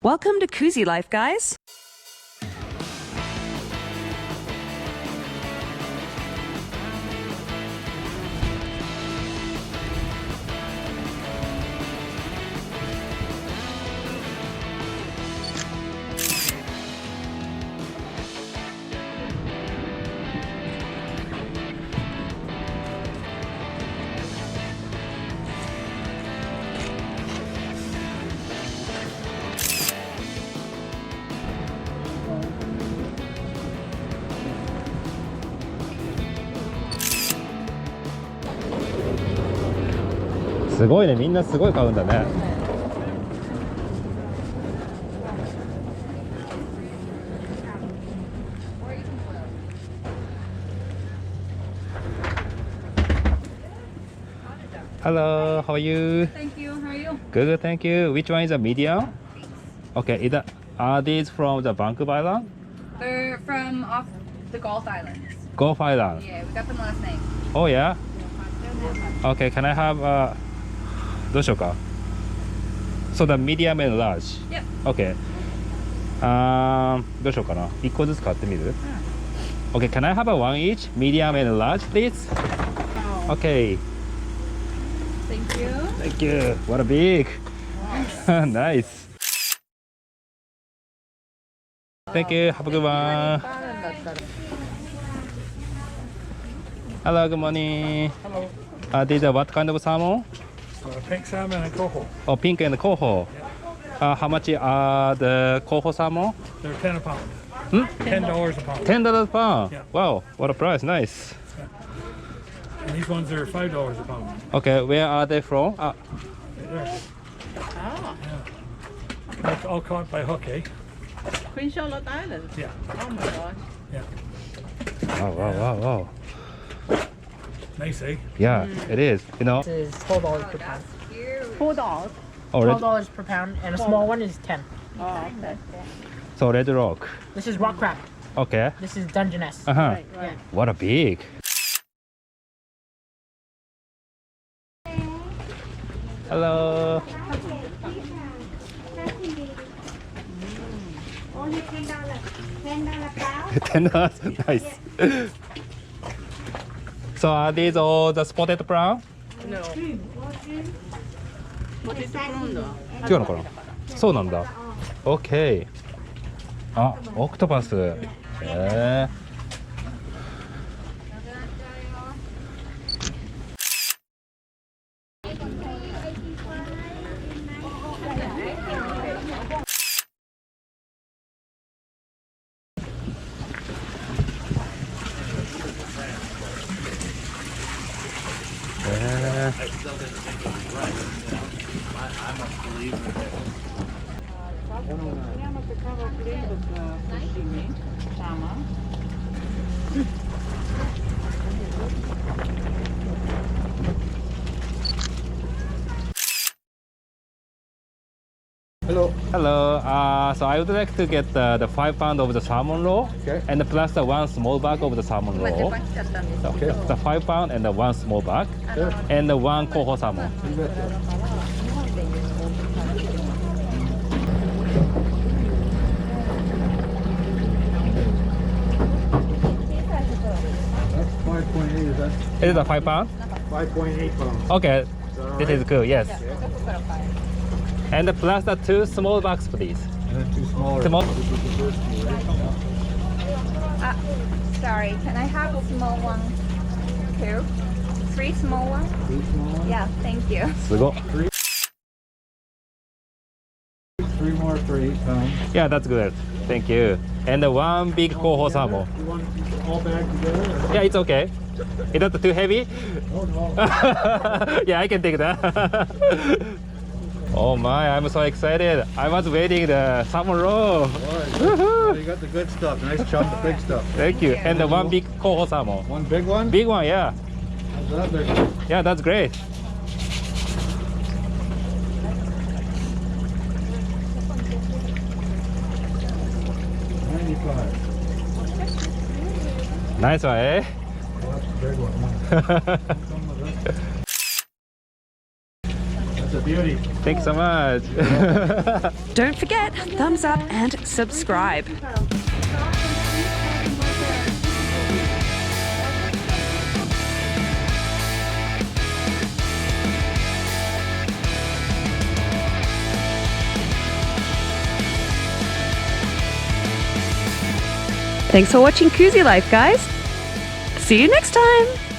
Welcome to CoozyLife, guys.すごいね、みんなすごい買うんだね。Hello, how are you? Thank you. How are you? Good, thank you. Which one is a medium? Okay, are these from the Vancouver Island? They're from off the Gulf Islands. Gulf Island. Yeah, we got them last night. Oh yeah? Okay, can I have どうしようか。So the medium and large. Yep. Okay. どうしようかな。1個ずつ買ってみる？ Okay, can I have a one each? Medium and large, please? Okay. Thank you. Thank you. What a big. Nice. Thank you. Have a good one. Hello, good morning. Hello. These are what kind of salmon? Pink salmon and coho. Oh, pink and coho. How much are the coho salmon? They're 10 a pound. Hmm? $10 a pound. $10 a pound. Yeah. Wow, what a price. Nice. And these ones are $5 a pound. Okay, where are they from? Right there. Yeah. All caught by hook, eh? Queen Charlotte Island. Yeah. Oh my gosh. Yeah. Wow. Nice, eh? Yeah, it is. You know. This is $12 per pound. $4. Oh, red, $12 per pound, and a small one is 10. Oh, okay. so red rock. This is rock crab. Okay. This is Dungeness. Uh-huh. Right, right. What a big. Hello. Only $10. $10 pound. $10. Nice. So are these all the spotted brown? No. What is the prawn though? 違うのかな。そうなんだ。OK。あ、オクトパス。へえ。Hello. Hello. So I would like to get the 5 pound of the salmon roe, Okay. and plus the 1 small bag of the salmon roe. Okay. The 5 pound and the 1 small bag, Sure. and the 1 coho salmon. You betcha. That's 5.8, is that? Is it a 5 pound? 5.8 pounds. Okay. This is good. Yes. Yeah. And plus the 2 small bags, please. And then 2 smaller. Small. This is the first one, right? Sorry, can I have a small one too? 3 small ones? 3 small ones? Yeah, thank you. すごっ。 3 more for 8 pounds. Yeah, that's good. Thank you. And the 1 big coho salmon. You want all bagged together? Yeah, it's okay. Is that too heavy? Oh, no. Yeah, I can take that. Oh my, I'm so excited. I was waiting the Salmon Roe. You got the good stuff. Nice chunk of big stuff. Thank you. And the 1 big coho salmon. One big one? Big one, yeah. How's that big? Yeah, that's great. Nice one, eh? Well, that's a big one. Huh? That's a Beauty. Thanks so much. Don't forget, thumbs up and subscribe. Thanks for watching CoozyLife, guys. See you next time.